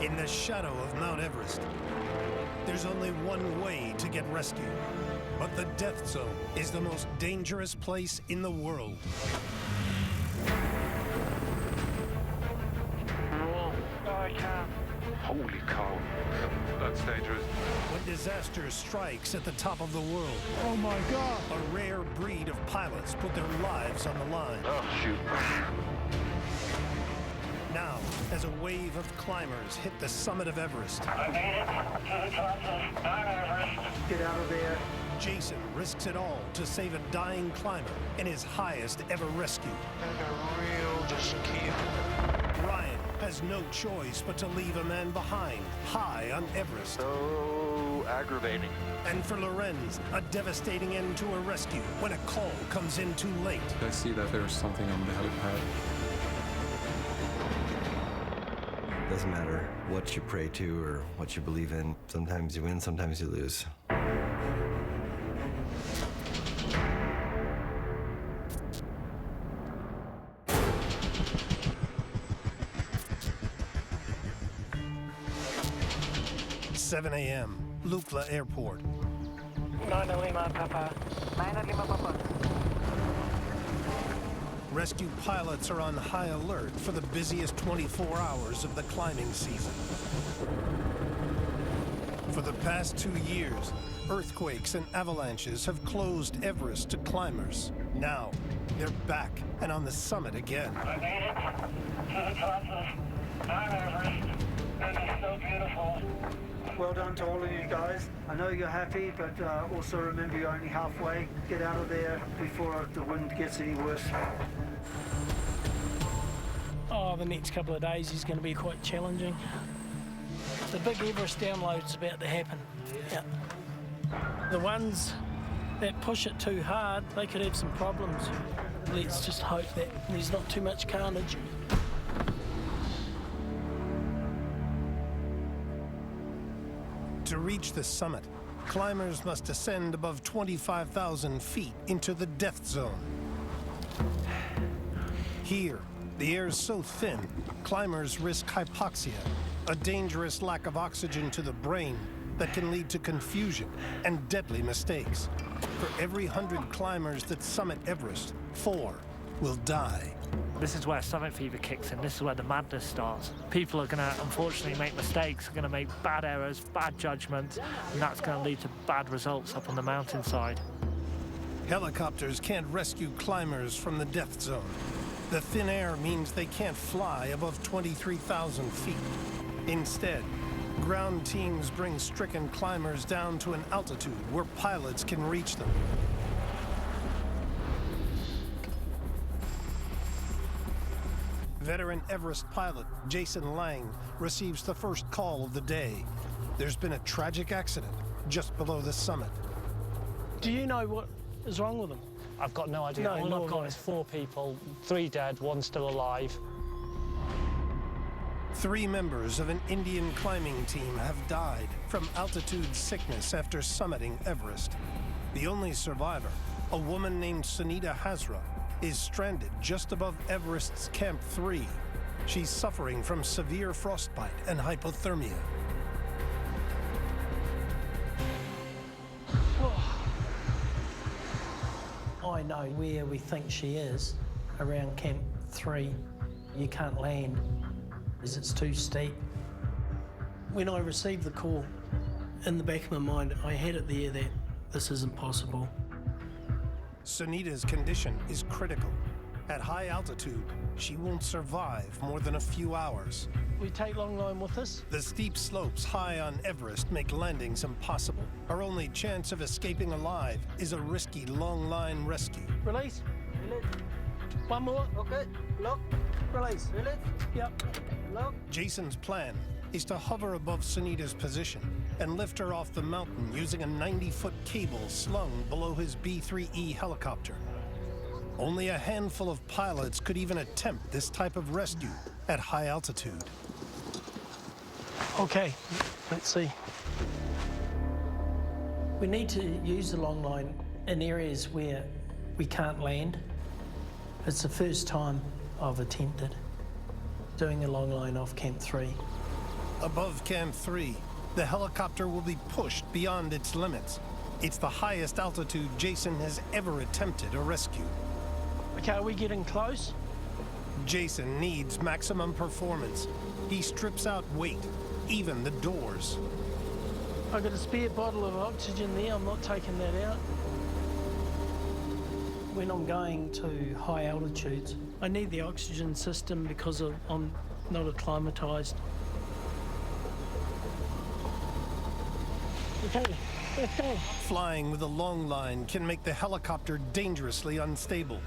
In the shadow of Mount Everest, there's only one way to get rescued. But the death zone is the most dangerous place in the world. I can't. Holy cow, that's dangerous. When disaster strikes at the top of the world, Oh my God. a rare breed of pilots put their lives on the line. Oh, shoot. Now, as a wave of climbers hit the summit of Everest, I made it to the top of Mount Everest. Get out of there. Jason risks it all to save a dying climber in his highest ever rescue. And a real escape. Ryan has no choice but to leave a man behind, high on Everest. So aggravating. And for Lorenz, a devastating end to a rescue when a call comes in too late. I see that there's something on the helipad. Doesn't matter what you pray to or what you believe in. Sometimes you win, sometimes you lose. "7 a.m., Lukla Airport. 9-5, Papa. 9-5, Papa. Rescue pilots are on high alert for the busiest 24 hours of the climbing season. For the past 2 years, earthquakes and avalanches have closed Everest to climbers. Now, they're back and on the summit again. I made it to the top of Mount Everest. This is so beautiful. Well done to all of you guys. I know you're happy, but also remember you're only halfway. Get out of there before the wind gets any worse. Oh, the next couple of days is going to be quite challenging. The big Everest download's about to happen. Yeah. The ones that push it too hard, they could have some problems. Let's just hope that there's not too much carnage. To reach the summit, climbers must ascend above 25,000 feet into the death zone. Here, the air is so thin, climbers risk hypoxia, a dangerous lack of oxygen to the brain that can lead to confusion and deadly mistakes. For every 100 climbers that summit Everest, 4 will die. This is where summit fever kicks in. This is where the madness starts. People are going to, unfortunately, make mistakes, are going to make bad errors, bad judgments, and that's going to lead to bad results up on the mountainside. Helicopters can't rescue climbers from the death zone. The thin air means they can't fly above 23,000 feet. Instead, ground teams bring stricken climbers down to an altitude where pilots can reach them. Veteran Everest pilot Jason Lang receives the first call of the day. There's been a tragic accident just below the summit. Do you know what is wrong with them? I've got no idea. No, All nor I've got have I. is 4 people, 3 dead, 1 still alive. 3 members of an Indian climbing team have died from altitude sickness after summiting Everest. The only survivor, a woman named Sunita Hazra, is stranded just above Everest's Camp 3. She's suffering from severe frostbite and hypothermia. I know where we think she is, around Camp 3. You can't land, as it's too steep. When I received the call, in the back of my mind, I had it there that this isn't possible. Sunita's condition is critical. At high altitude, she won't survive more than a few hours. We take long line with us. The steep slopes high on Everest make landings impossible. Our only chance of escaping alive is a risky long line rescue. Release. Release. One more. Okay. Lock. Release. Release. Yep. Lock. Jason's plan is to hover above Sunita's position and lift her off the mountain using a 90-foot cable slung below his B-3E helicopter. Only a handful of pilots could even attempt this type of rescue at high altitude. Okay, let's see. We need to use the long line in areas where we can't land. It's the first time I've attempted doing a long line off Camp 3. Above Camp 3, the helicopter will be pushed beyond its limits. It's the highest altitude Jason has ever attempted a rescue. Okay, are we getting close? Jason needs maximum performance. He strips out weight, even the doors. I've got a spare bottle of oxygen there, I'm not taking that out. When I'm going to high altitudes, I need the oxygen system because I'm not acclimatized. Okay, let's go. Flying with a long line can make the helicopter dangerously unstable.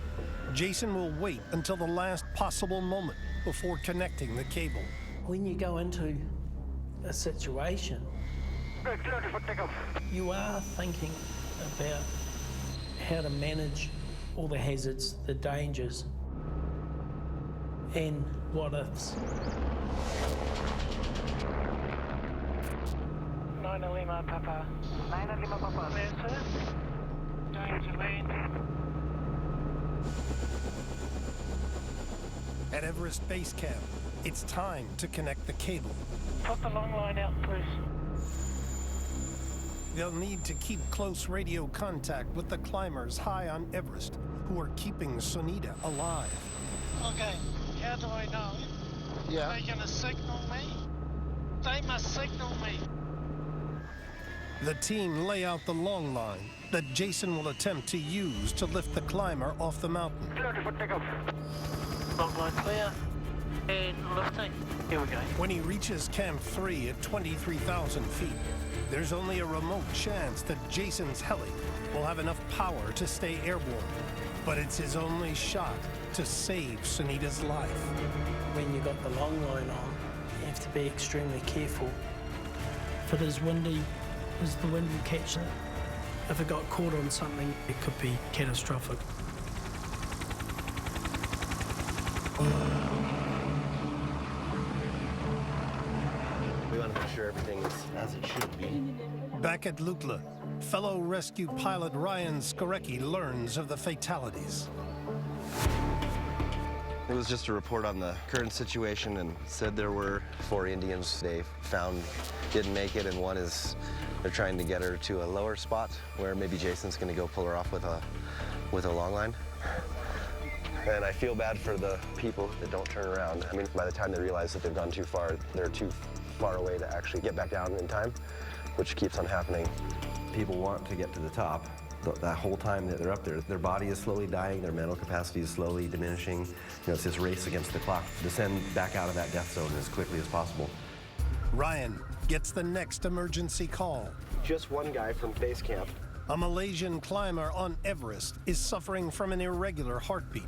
Jason will wait until the last possible moment before connecting the cable. When you go into a situation, you are thinking about how to manage all the hazards, the dangers, and what ifs. 9 Lima, Papa. 9 Lima, Papa. Land, sir. Going to land. At Everest Base Camp, it's time to connect the cable. Put the long line out, please. They'll need to keep close radio contact with the climbers high on Everest who are keeping s1e4 alive. Okay, how do I know? Yeah. Are they gonna signal me? They must signal me. The team lay out the long line that Jason will attempt to use to lift the climber off the mountain. Long line clear. And lifting. Here we go. When he reaches Camp 3 at 23,000 feet, there's only a remote chance that Jason's heli will have enough power to stay airborne. But it's his only shot to save s1e4's life. When you've got the long line on, you have to be extremely careful. If it is windy, is the wind will catch it. If it got caught on something, it could be catastrophic. We want to make sure everything is as it should be. Back at Lukla, fellow rescue pilot Ryan Skorecki learns of the fatalities. It was just a report on the current situation and said there were 4 Indians they found didn't make it, and one is they're trying to get her to a lower spot where maybe Jason's going to go pull her off with a long line. And I feel bad for the people that don't turn around. I mean, by the time they realize that they've gone too far, they're too far away to actually get back down in time, which keeps on happening. People want to get to the top. That whole time that they're up there, their body is slowly dying, their mental capacity is slowly diminishing. You know, it's this race against the clock. Descend back out of that death zone as quickly as possible. Ryan gets the next emergency call. Just one guy from base camp. A Malaysian climber on Everest is suffering from an irregular heartbeat,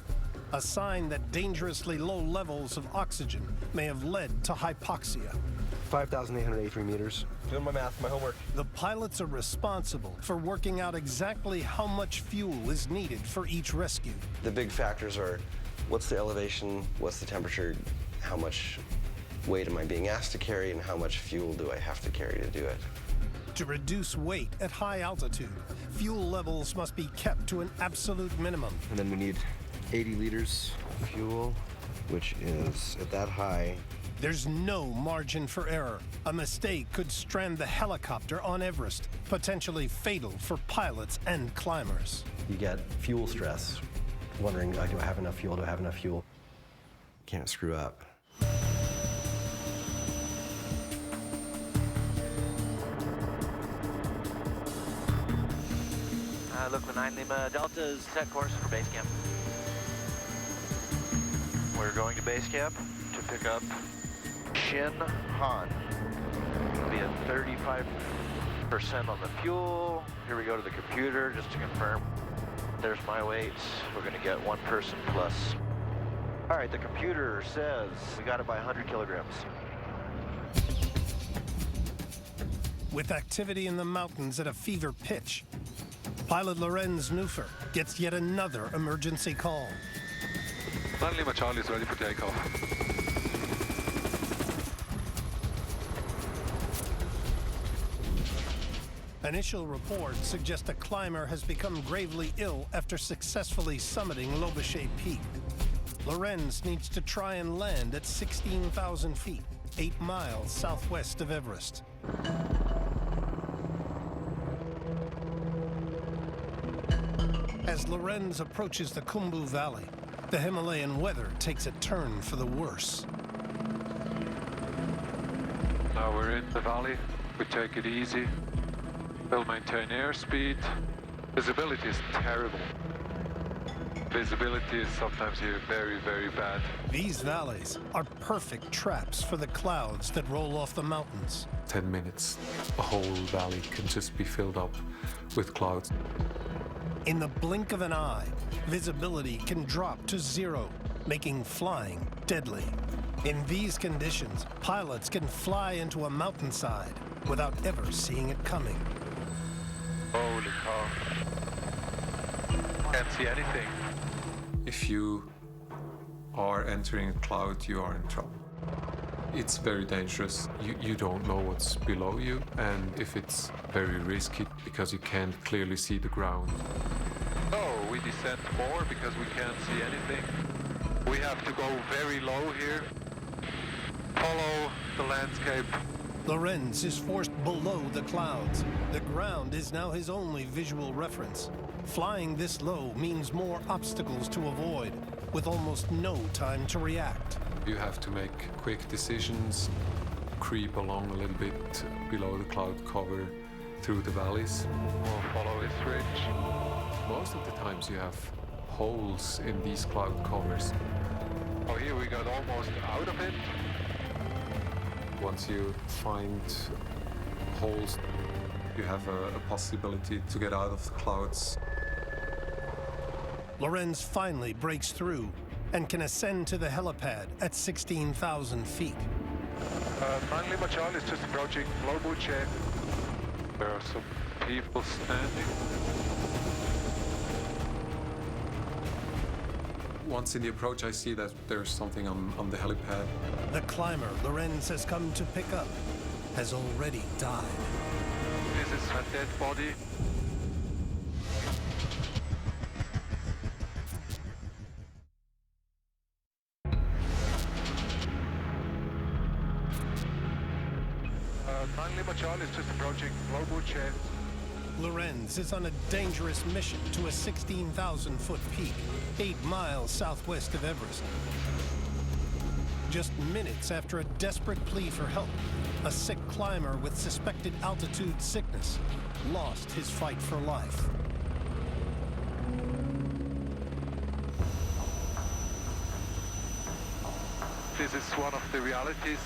a sign that dangerously low levels of oxygen may have led to hypoxia. 5,883 meters. Doing my math, my homework. The pilots are responsible for working out exactly how much fuel is needed for each rescue. The big factors are what's the elevation, what's the temperature, how much weight am I being asked to carry, and how much fuel do I have to carry to do it. To reduce weight at high altitude, fuel levels must be kept to an absolute minimum. And then we need 80 liters of fuel, which is at that high. There's no margin for error. A mistake could strand the helicopter on Everest, potentially fatal for pilots and climbers. You get fuel stress, wondering, do I have enough fuel? Do I have enough fuel? Can't screw up. Look, 9 Lima Delta's set course for base camp. We're going to base camp to pick up Shin Han. It'll be at 35% on the fuel. Here we go to the computer just to confirm. There's my weights. We're going to get one person plus. All right, the computer says we got it by 100 kilograms. With activity in the mountains at a fever pitch, pilot Lorenz gets yet another emergency call. 9 Lima Charlie is ready for takeoff. Initial reports suggest a climber has become gravely ill after successfully summiting Lobuche Peak. Lorenz needs to try and land at 16,000 feet, 8 miles southwest of Everest. As Lorenz approaches the Khumbu Valley, the Himalayan weather takes a turn for the worse. Now we're in the valley. We take it easy. We'll maintain airspeed. Visibility is terrible. Visibility is sometimes here very, very bad. These valleys are perfect traps for the clouds that roll off the mountains. 10 minutes, a whole valley can just be filled up with clouds. In the blink of an eye, visibility can drop to 0, making flying deadly. In these conditions, pilots can fly into a mountainside without ever seeing it coming. Holy cow. Can't see anything. If you are entering a cloud, you are in trouble. It's very dangerous. You don't know what's below you, and if it's very risky because you can't clearly see the ground. Oh, we descend more because we can't see anything. We have to go very low here. Follow the landscape. Lorenz is forced below the clouds. The ground is now his only visual reference. Flying this low means more obstacles to avoid, with almost no time to react. You have to make quick decisions, creep along a little bit below the cloud cover through the valleys. We'll follow this ridge. Most of the times you have holes in these cloud covers. Oh, here we got almost out of it. Once you find holes, you have a possibility to get out of the clouds. Lorenz finally breaks through and can ascend to the helipad at 16,000 feet. Finally, Machal is just approaching Lobuche. There are some people standing. Once in the approach, I see that there's something on the helipad. The climber Lorenz has come to pick up has already died. This is a dead body. Finally, Machal is just approaching Lobuche. Lorenz is on a dangerous mission to a 16,000-foot peak, 8 miles southwest of Everest. Just minutes after a desperate plea for help, a sick climber with suspected altitude sickness lost his fight for life. This is one of the realities.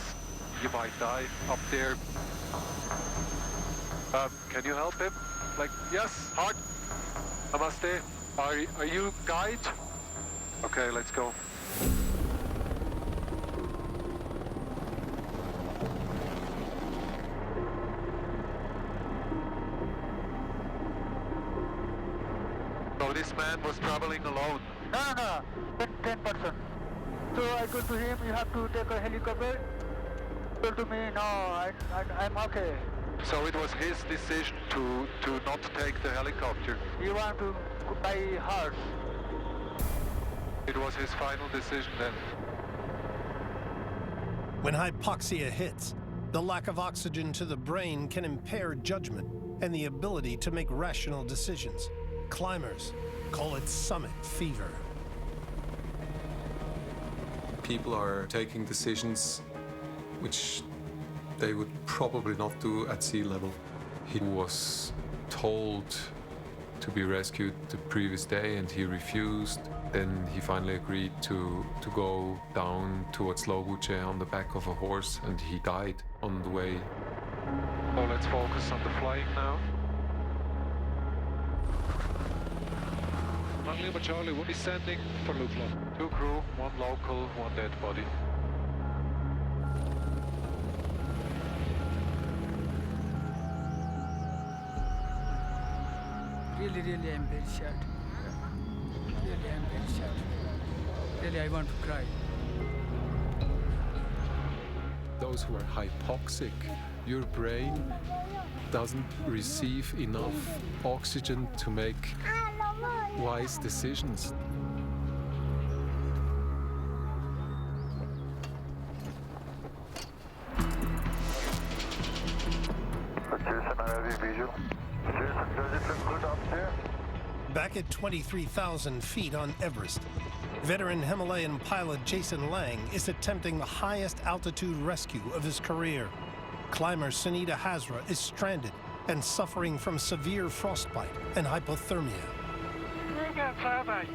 You might die up there. Can you help him? Like, yes, hard. Namaste. Are you guide? Okay, let's go. So this man was traveling alone. No, 10 person. So I told to him, you have to take a helicopter. He told to me, no, I'm okay. So it was his decision to not take the helicopter. You want to die hard. It was his final decision then. When hypoxia hits, the lack of oxygen to the brain can impair judgment and the ability to make rational decisions. Climbers call it summit fever. People are taking decisions which they would probably not do at sea level. He was told to be rescued the previous day and he refused. Then he finally agreed to go down towards Lobuche on the back of a horse, and he died on the way. So let's focus on the flying now. Lima Charlie will be sending for Lukla. 2 crew, 1 local, 1 dead body. Really, I'm very sad. Really, I'm very sad. Really, I want to cry. Those who are hypoxic, your brain doesn't receive enough oxygen to make wise decisions. visual. Does it look good up there? Back at 23,000 feet on Everest, veteran Himalayan pilot Jason Lang is attempting the highest altitude rescue of his career. Climber s1e4 Hazra is stranded and suffering from severe frostbite and hypothermia. Whereabouts are they?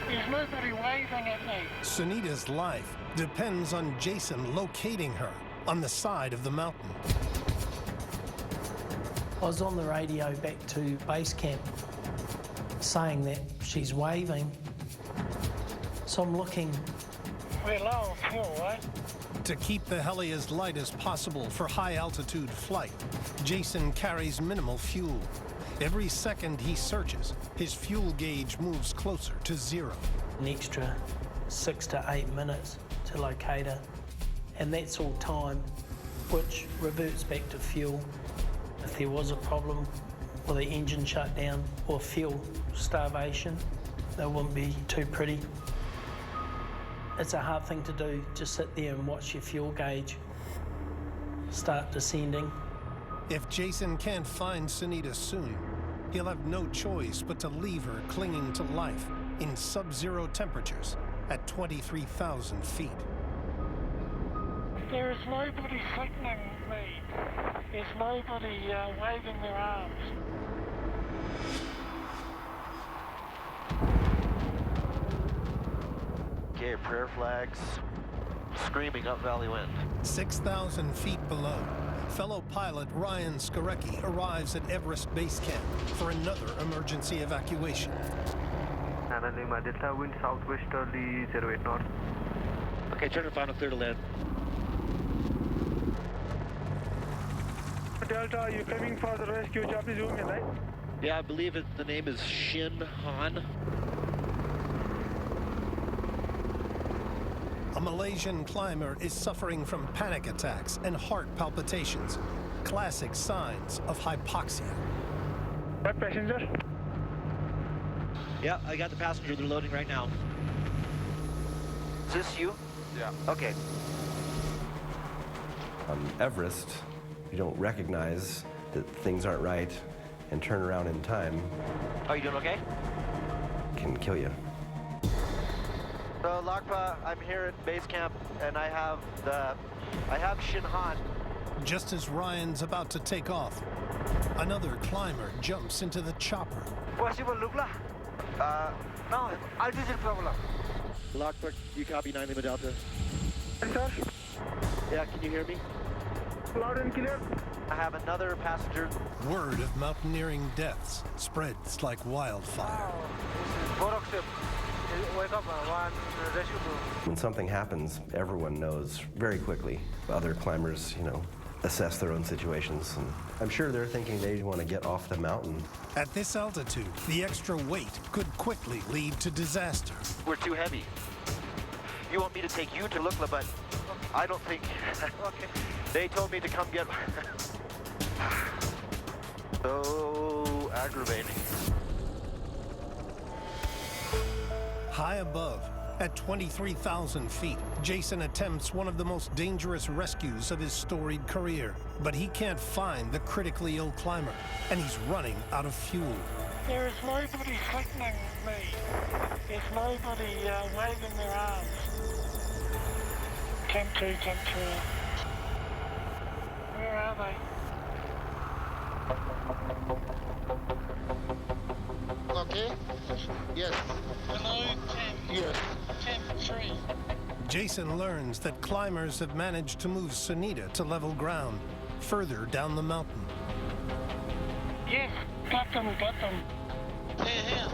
There's nobody waving at me. s1e4's life depends on Jason locating her on the side of the mountain. I was on the radio back to base camp saying that she's waving. So I'm looking. We're low on fuel, right? To keep the heli as light as possible for high-altitude flight, Jason carries minimal fuel. Every second he searches, his fuel gauge moves closer to zero. An extra 6 to 8 minutes to locate her, and that's all time, which reverts back to fuel. If there was a problem with the engine shutdown or fuel starvation, that wouldn't be too pretty. It's a hard thing to do, just sit there and watch your fuel gauge start descending. If Jason can't find s1e4 soon, he'll have no choice but to leave her clinging to life in sub-zero temperatures at 23,000 feet. There is nobody threatening me. There's nobody waving their arms. Okay, prayer flags screaming up valley wind. 6,000 feet below, fellow pilot Ryan Skorecki arrives at Everest Base Camp for another emergency evacuation. And Lima Delta, wind southwesterly 08 knots. Okay, turn to final clear to land. Delta, are you coming for the rescue? Japanese woman, right? Yeah, I believe the name is Shin Han. A Malaysian climber is suffering from panic attacks and heart palpitations, classic signs of hypoxia. What passenger? Yeah, I got the passenger. They're loading right now. Is this you? Yeah. Okay. On Everest, you don't recognize that things aren't right and turn around in time, Are you doing okay? can kill you. So Lakpa, I'm here at base camp, and I have Shin Han. Just as Ryan's about to take off, another climber jumps into the chopper. Possible, Lukla? No, altitude problem. Lockport, you copy 9 Lima Delta. Sir, Yeah, can you hear me? loud and clear. I have another passenger. Word of mountaineering deaths spreads like wildfire. Wake up, one rescue crew. When something happens, everyone knows very quickly. Other climbers, assess their own situations. And I'm sure they're thinking they want to get off the mountain. At this altitude, the extra weight could quickly lead to disaster. We're too heavy. You want me to take you to Lukla, but I don't think... Okay. They told me to come get... So aggravating. High above, at 23,000 feet, Jason attempts one of the most dangerous rescues of his storied career. But he can't find the critically ill climber, and he's running out of fuel. There is nobody threatening me. There's nobody waving their arms. Camp 2, Camp 2. Where are they? Okay? Yes. Hello, Camp. Yes. Camp 3. Jason learns that climbers have managed to move s1e4 to level ground, further down the mountain. Yes, got them. Here.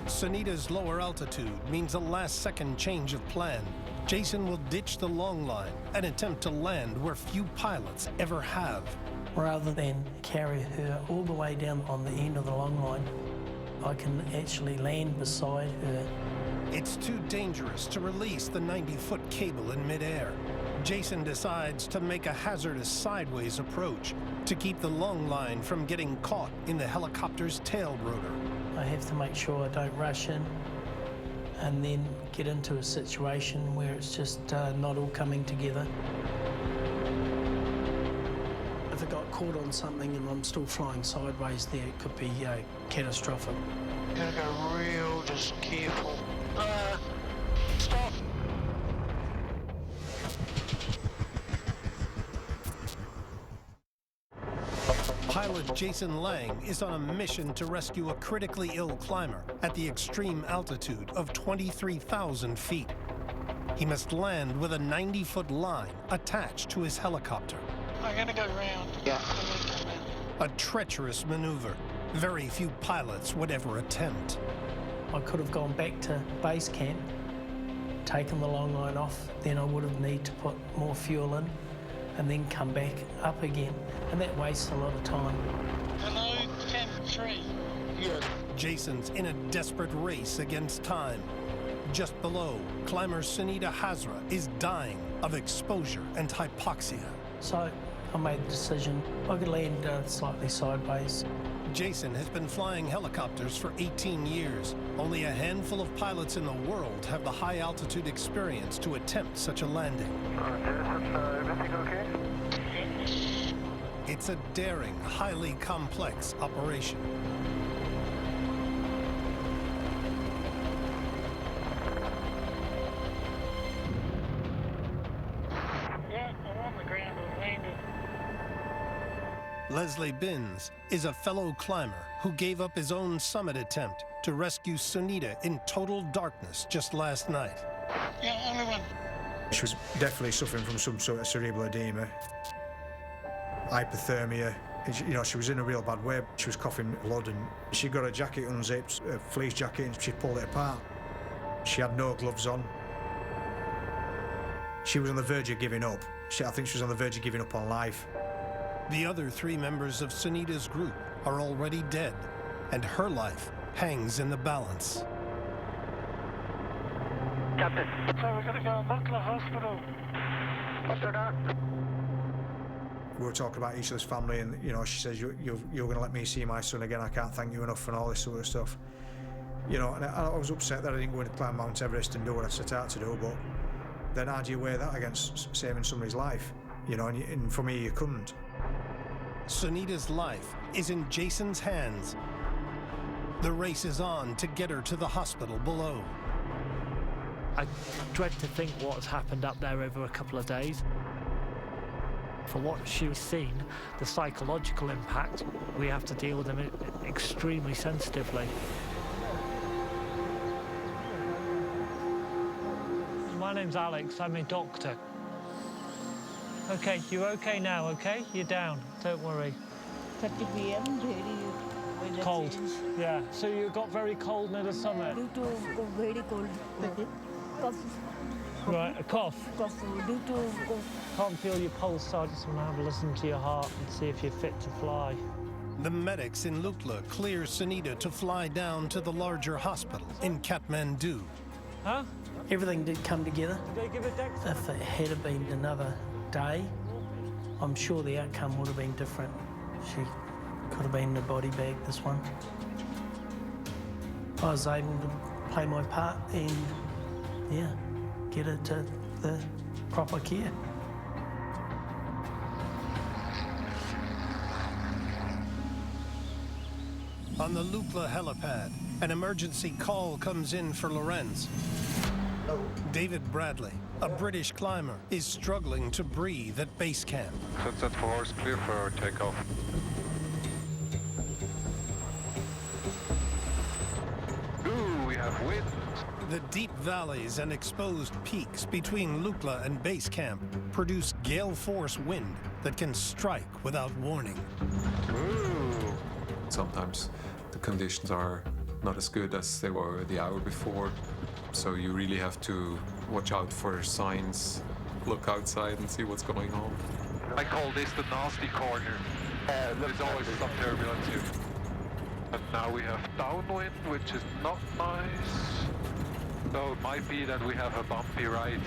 s1e4's lower altitude means a last-second change of plan. Jason will ditch the long line and attempt to land where few pilots ever have. Rather than carry her all the way down on the end of the long line, I can actually land beside her. It's too dangerous to release the 90-foot cable in midair. Jason decides to make a hazardous sideways approach to keep the long line from getting caught in the helicopter's tail rotor. I have to make sure I don't rush in and then get into a situation where it's just not all coming together. If it got caught on something and I'm still flying sideways there, it could be catastrophic. Gotta go real just careful. Stop. Pilot Jason Lang is on a mission to rescue a critically ill climber at the extreme altitude of 23,000 feet. He must land with a 90-foot line attached to his helicopter. I'm gonna go round. Yeah. A treacherous maneuver very few pilots would ever attempt. I could have gone back to base camp, taken the long line off, then I would have needed to put more fuel in and then come back up again, and that wastes a lot of time. Hello, Camp 3. Yes. Jason's in a desperate race against time. Just below, climber s1e4 Hazra is dying of exposure and hypoxia. So I made the decision I could land slightly sideways. Jason has been flying helicopters for 18 years. Only a handful of pilots in the world have the high altitude experience to attempt such a landing. Jason, everything okay? It's a daring, highly complex operation. Yeah, I'm on the ground. I landed. Leslie Binns is a fellow climber who gave up his own summit attempt to rescue s1e4 in total darkness just last night. Yeah, only one. She was definitely suffering from some sort of cerebral edema, hypothermia. You know, she was in a real bad way. She was coughing blood, and she got her jacket unzipped, a fleece jacket, and she pulled it apart. She had no gloves on. She was on the verge of giving up. I think she was on the verge of giving up on life. The other 3 members of s1e4's group are already dead, and her life hangs in the balance. Captain. So we're gonna go to Lukla Hospital. After that. We were talking about each other's family, and you know, she says, you're going to let me see my son again. I can't thank you enough, and all this sort of stuff. You know, and I was upset that I didn't go and climb Mount Everest and do what I set out to do, but then how do you weigh that against saving somebody's life? You know, and for me, you couldn't. s1e4's life is in Jason's hands. The race is on to get her to the hospital below. I dread to think what's happened up there over a couple of days. For what she's seen, the psychological impact, we have to deal with them extremely sensitively. My name's Alex, I'm a doctor. Okay, you're okay now, okay? You're down, don't worry. 30 p.m. very cold. Change. Yeah, so you got very cold near the summit? Due to very cold. Cough. Right, a cough? Cough due to Can't feel your pulse, so I just want to have a listen to your heart and see if you're fit to fly. The medics in Lukla clear s1e4 to fly down to the larger hospital in Kathmandu. Huh? Everything did come together. Did they give a deck? If it had been another day, I'm sure the outcome would have been different. She could have been in a body bag, this one. I was able to play my part and, yeah, get her to the proper care. On the Lukla helipad, an emergency call comes in for Lorenz. David Bradley, a British climber, is struggling to breathe at base camp. Sunset 4 is clear for takeoff. Ooh, we have wind. The deep valleys and exposed peaks between Lukla and base camp produce gale-force wind that can strike without warning. Ooh. Sometimes the conditions are not as good as they were the hour before, so you really have to watch out for signs, look outside and see what's going on. I call this the nasty corner. There's always some turbulence here. But now we have downwind, which is not nice. So it might be that we have a bumpy ride.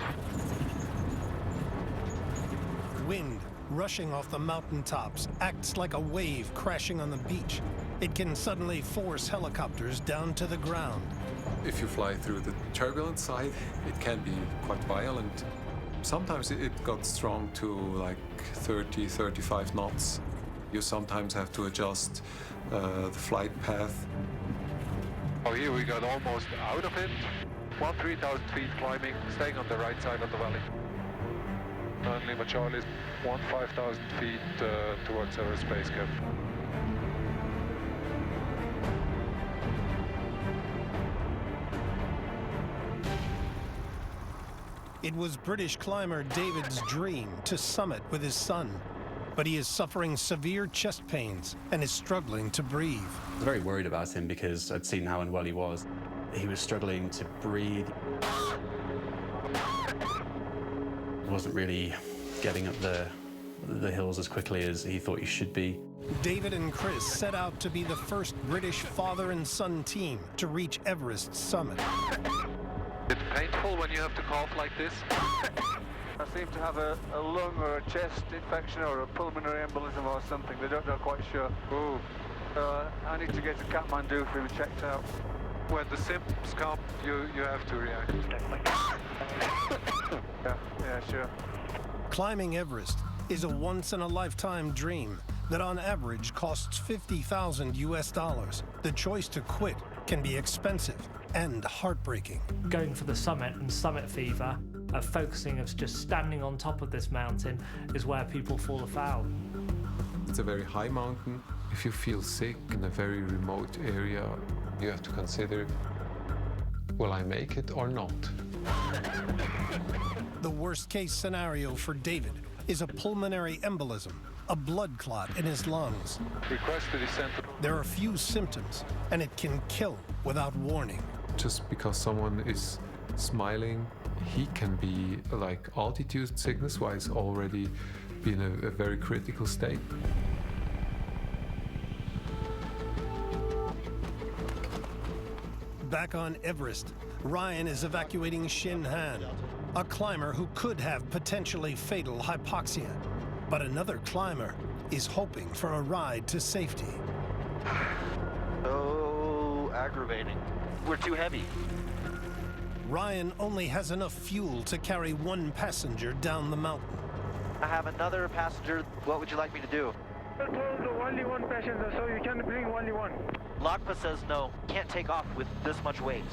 Wind rushing off the mountaintops acts like a wave crashing on the beach. It can suddenly force helicopters down to the ground. If you fly through the turbulent side, it can be quite violent. Sometimes it got strong to like 30, 35 knots. You sometimes have to adjust the flight path. Oh, here we got almost out of it. 3,000 feet climbing, staying on the right side of the valley. And Lima Charlie, 5,000 feet towards Everest Base Camp. It was British climber David's dream to summit with his son, but he is suffering severe chest pains and is struggling to breathe. I was very worried about him because I'd seen how unwell he was. He was struggling to breathe. He wasn't really getting up the hills as quickly as he thought he should be. David and Chris set out to be the first British father and son team to reach Everest's summit. It's painful when you have to cough like this. I seem to have a lung or a chest infection or a pulmonary embolism or something. They don't know quite sure. Ooh. I need to get to Kathmandu for him checked out. When the symptoms come, you have to react. Yeah, sure. Climbing Everest is a once-in-a-lifetime dream that on average costs $50,000 US. The choice to quit can be expensive and heartbreaking. Going for the summit and summit fever, focusing of just standing on top of this mountain is where people fall afoul. It's a very high mountain. If you feel sick in a very remote area, you have to consider, will I make it or not? The worst-case scenario for David is a pulmonary embolism, a blood clot in his lungs. Request to descend. There are few symptoms, and it can kill without warning. Just because someone is smiling, he can be like altitude sickness-wise already be in a very critical state. Back on Everest, Ryan is evacuating Shin Han, a climber who could have potentially fatal hypoxia. But another climber is hoping for a ride to safety. So aggravating. We're too heavy. Ryan only has enough fuel to carry one passenger down the mountain. I have another passenger. What would you like me to do? I told only one passenger, so you can bring only one. Lakpa says no. Can't take off with this much weight.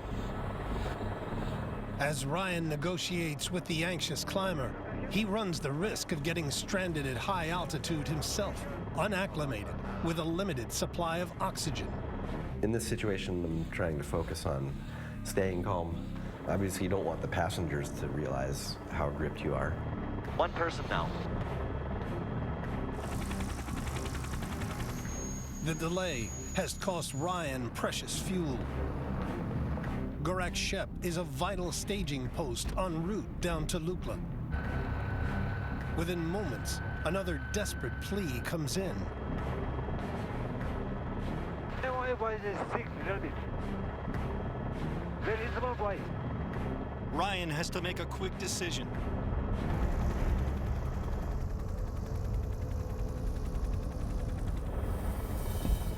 As Ryan negotiates with the anxious climber, he runs the risk of getting stranded at high altitude himself, unacclimated, with a limited supply of oxygen. In this situation, I'm trying to focus on staying calm. Obviously, you don't want the passengers to realize how gripped you are. One person now. The delay has cost Ryan precious fuel. Gorak Shep is a vital staging post en route down to Lukla. Within moments, another desperate plea comes in. Everybody is sick a little bit. There is about why. Ryan has to make a quick decision.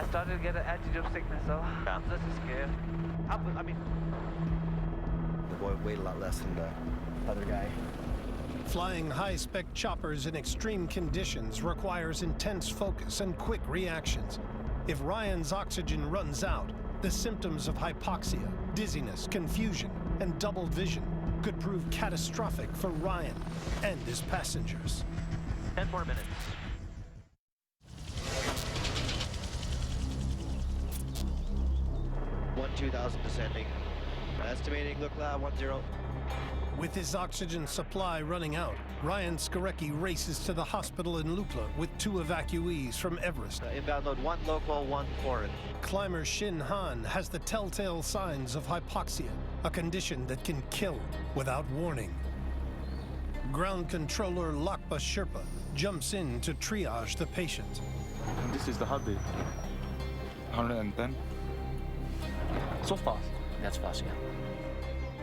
I started to get an altitude sickness, so I'm just scared. I mean, The boy weighed a lot less than the other guy. Flying high-spec choppers in extreme conditions requires intense focus and quick reactions. If Ryan's oxygen runs out, the symptoms of hypoxia, dizziness, confusion, and double vision could prove catastrophic for Ryan and his passengers. 10 more minutes. One 2,000 descending. Estimating Lukla 10. With his oxygen supply running out, Ryan Skorecki races to the hospital in Lukla with 2 evacuees from Everest. Inbound load, 1 local, 1 foreign. Climber Shin Han has the telltale signs of hypoxia, a condition that can kill without warning. Ground controller Lakpa Sherpa jumps in to triage the patient. This is the heartbeat. 110. So fast. That's fast, yeah.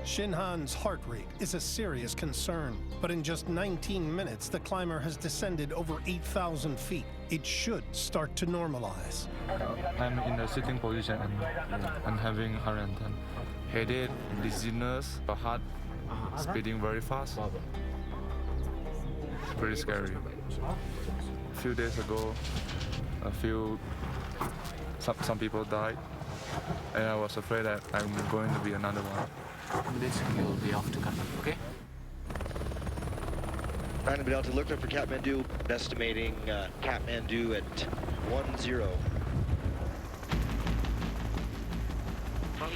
Shin Han's heart rate is a serious concern, but in just 19 minutes, the climber has descended over 8,000 feet. It should start to normalize. I'm in a sitting position and I'm having 110. Headache, dizziness, the heart speeding very fast. pretty scary. A few days ago, some people died, and I was afraid that I'm going to be another one. Basically, you'll be off to Kathmandu, okay? Trying to be able to look for Kathmandu, estimating Kathmandu at 10.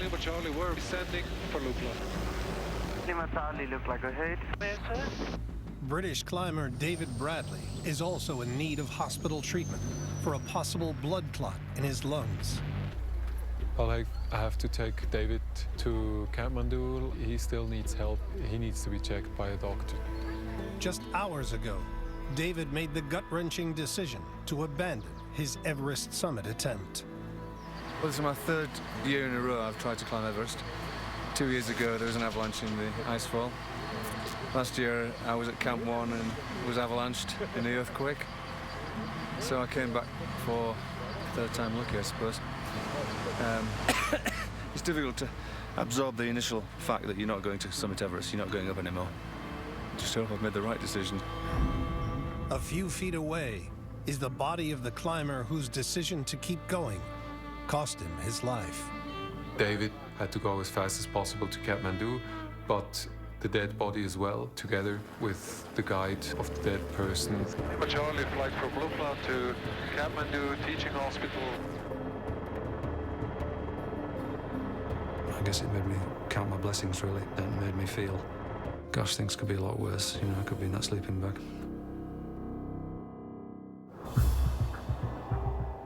Lima Charlie, we're descending for Lukla. Lima Charlie, look like a hit. British climber David Bradley is also in need of hospital treatment for a possible blood clot in his lungs. Well, I have to take David to Kathmandu. He still needs help. He needs to be checked by a doctor. Just hours ago, David made the gut-wrenching decision to abandon his Everest summit attempt. Well, this is my third year in a row I've tried to climb Everest. 2 years ago, there was an avalanche in the icefall. Last year, I was at Camp 1 and was avalanched in the earthquake. So I came back for third time lucky, I suppose. It's difficult to absorb the initial fact that you're not going to summit Everest, you're not going up anymore. Just hope I've made the right decision. A few feet away is the body of the climber whose decision to keep going cost him his life. David had to go as fast as possible to Kathmandu, but the dead body as well, together with the guide of the dead person. Lima Charlie, flight from Lukla to Kathmandu Teaching Hospital. I guess it made me count my blessings, really. It made me feel, gosh, things could be a lot worse. You know, I could be in that sleeping bag.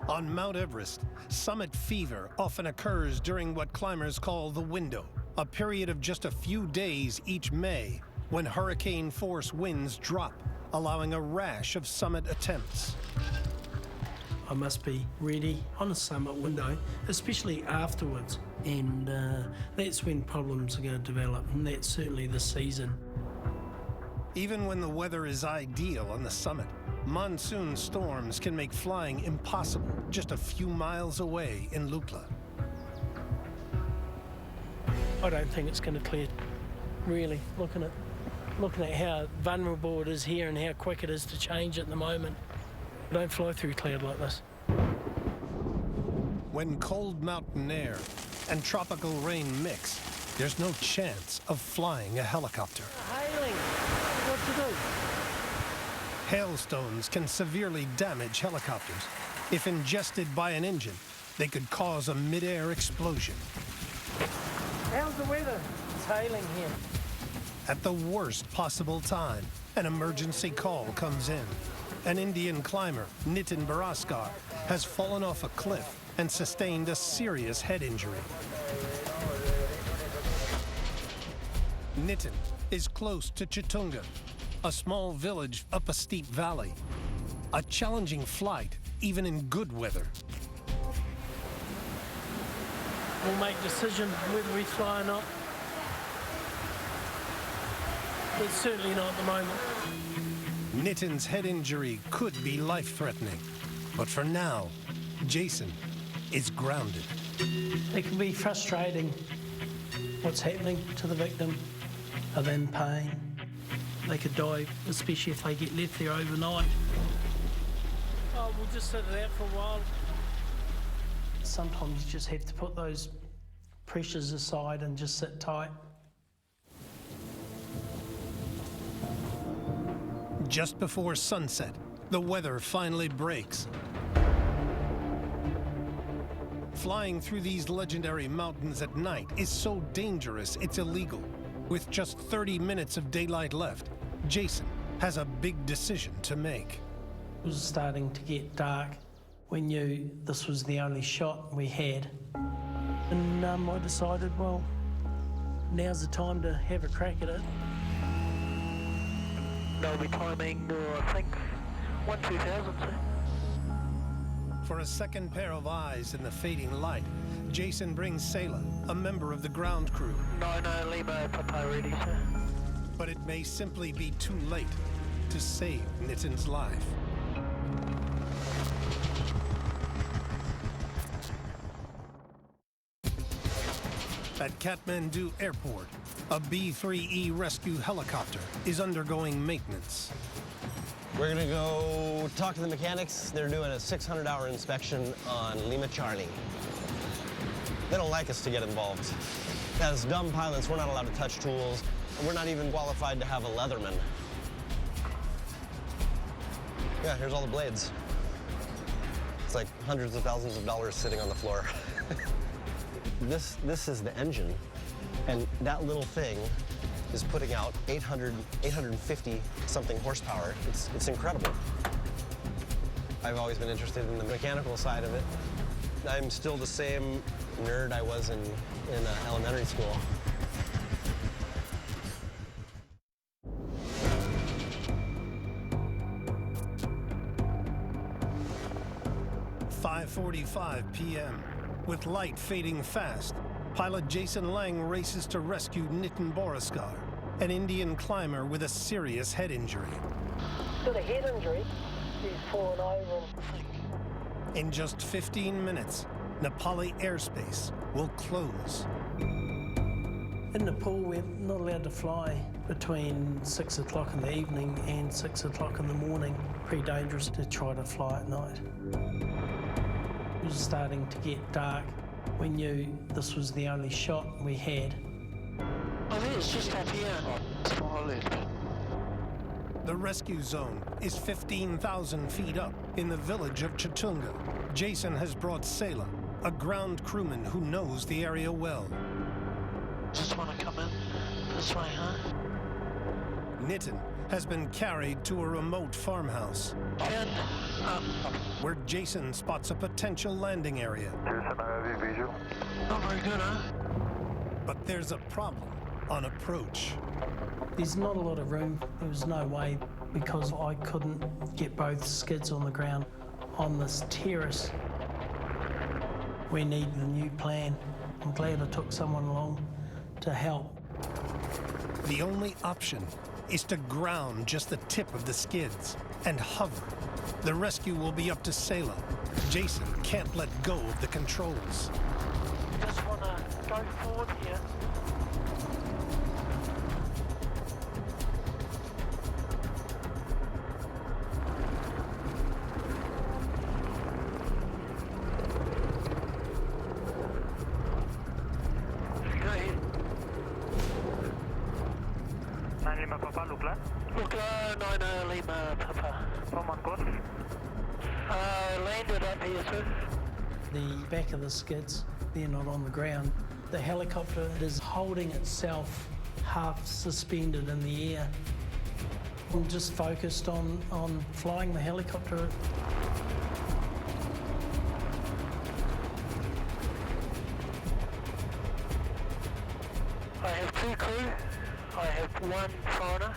On Mount Everest, summit fever often occurs during what climbers call the window, a period of just a few days each May when hurricane-force winds drop, allowing a rash of summit attempts. I must be ready on a summit window, especially afterwards, and that's when problems are going to develop, and that's certainly the season. Even when the weather is ideal on the summit, monsoon storms can make flying impossible just a few miles away in Lukla. I don't think it's going to clear, really, looking at how vulnerable it is here and how quick it is to change at the moment. I don't fly through cloud like this. When cold mountain air and tropical rain mix, there's no chance of flying a helicopter. Hailing, what to do? Hailstones can severely damage helicopters. If ingested by an engine, they could cause a mid-air explosion. How's the weather? It's hailing here. At the worst possible time, an emergency call comes in. An Indian climber, Nitin Baraskar, has fallen off a cliff and sustained a serious head injury. Nitin is close to Chitunga, a small village up a steep valley. A challenging flight, even in good weather. We'll make decision whether we fly or not. It's certainly not at the moment. Nitin's head injury could be life-threatening, but for now, Jason is grounded. It can be frustrating what's happening to the victim. Are they in pain? They could die, especially if they get left there overnight. Oh, we'll just sit it out for a while. Sometimes you just have to put those pressures aside and just sit tight. Just before sunset, the weather finally breaks. Flying through these legendary mountains at night is so dangerous it's illegal. With just 30 minutes of daylight left, Jason has a big decision to make. It was starting to get dark. We knew this was the only shot we had. And I decided, well, now's the time to have a crack at it. They'll be climbing, I think, 1-2000. For a second pair of eyes in the fading light, Jason brings Sayla, a member of the ground crew. 9 Lima, Papa ready, sir. But it may simply be too late to save Nitin's life. At Kathmandu Airport, a B-3E rescue helicopter is undergoing maintenance. We're gonna go talk to the mechanics. They're doing a 600-hour inspection on Lima Charlie. They don't like us to get involved. As dumb pilots, we're not allowed to touch tools. We're not even qualified to have a leatherman. Yeah, here's all the blades. It's like hundreds of thousands of dollars sitting on the floor. This is the engine, and that little thing is putting out 850 something horsepower. It's incredible. I've always been interested in the mechanical side of it. I'm still the same nerd I was in elementary school. "5:45 p.m. With light fading fast, pilot Jason Lang races to rescue Nitin Boriskar, an Indian climber with a serious head injury. Got a head injury. He's fallen over and In just 15 minutes, Nepali airspace will close. In Nepal, we're not allowed to fly between 6 o'clock in the evening and 6 o'clock in the morning. Pretty dangerous to try to fly at night. It was starting to get dark. We knew this was the only shot we had. I think it's just up here. It's solid. The rescue zone is 15,000 feet up in the village of Chatunga. Jason has brought Sela, a ground crewman who knows the area well. Just want to come in this way, huh? Nitin has been carried to a remote farmhouse where Jason spots a potential landing area. Not very good, huh? But there's a problem on approach. There's not a lot of room. There was no way because I couldn't get both skids on the ground on this terrace. We need a new plan. I'm glad I took someone along to help. The only option is to ground just the tip of the skids and hover. The rescue will be up to Sela. Jason can't let go of the controls. Just want to go forward here. The back of the skids, they're not on the ground. The helicopter is holding itself half suspended in the air. I'm just focused on flying the helicopter. I have 2 crew. I have 1 foreigner.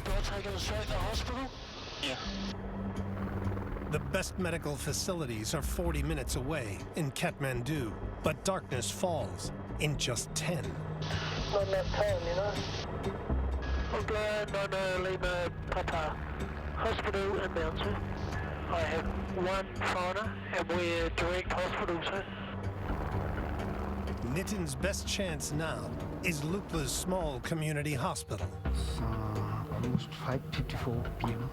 Do I take him straight to the hospital? Yeah. The best medical facilities are 40 minutes away in Kathmandu, but darkness falls in just 10. Not enough time, you know. Oakland, Lima, Papa. Hospital inbound, sir. I have 1 foreigner and we're direct hospital, sir. Nitin's best chance now is Lupla's small community hospital. Almost 5:54 p.m.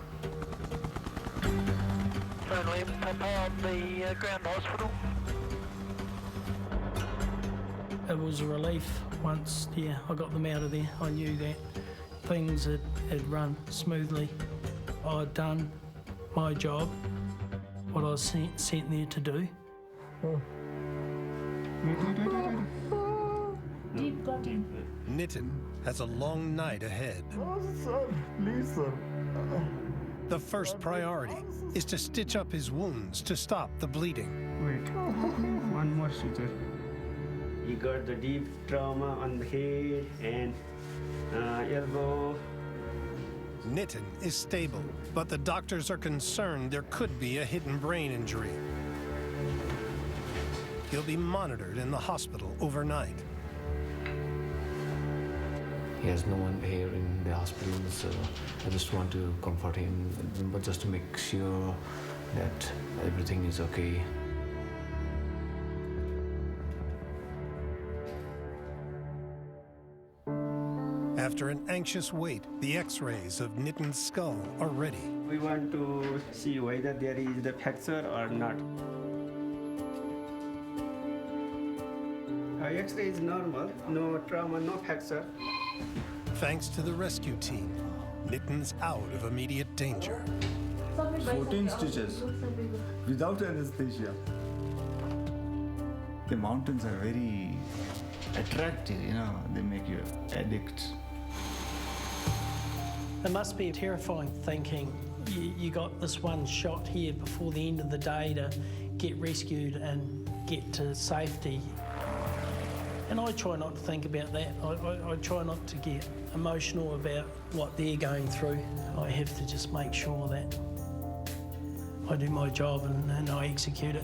Only Papa on the ground hospital. It was a relief once, I got them out of there. I knew that things had run smoothly. I'd done my job, what I was sent there to do. Nitin has a long night ahead. Sir, please, sir. The first priority is to stitch up his wounds to stop the bleeding. Wait, one more suture. He got the deep trauma on the head and elbow. Nitin is stable, but the doctors are concerned there could be a hidden brain injury. He'll be monitored in the hospital overnight. He has no one here in the hospital, so I just want to comfort him, but just to make sure that everything is okay. After an anxious wait, the x-rays of Nitin's skull are ready. We want to see whether there is the fracture or not. X-ray is normal, no trauma, no fracture. Thanks to the rescue team, Nitin's out of immediate danger. 14 stitches without anesthesia. The mountains are very attractive, you know, they make you addict. It must be terrifying thinking you got this one shot here before the end of the day to get rescued and get to safety. And I try not to think about that. I try not to get emotional about what they're going through. I have to just make sure that I do my job and I execute it.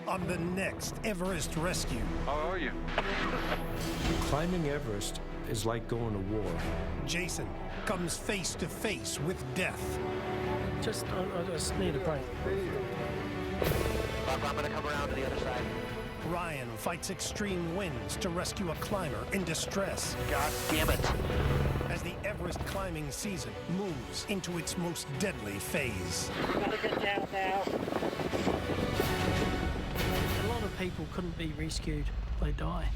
On the next Everest rescue. How are you? Climbing Everest is like going to war. Jason comes face to face with death. I just need a break. I'm going to come around to the other side. Ryan fights extreme winds to rescue a climber in distress. God damn it. As the Everest climbing season moves into its most deadly phase. We're going to get down now. A lot of people couldn't be rescued. They die.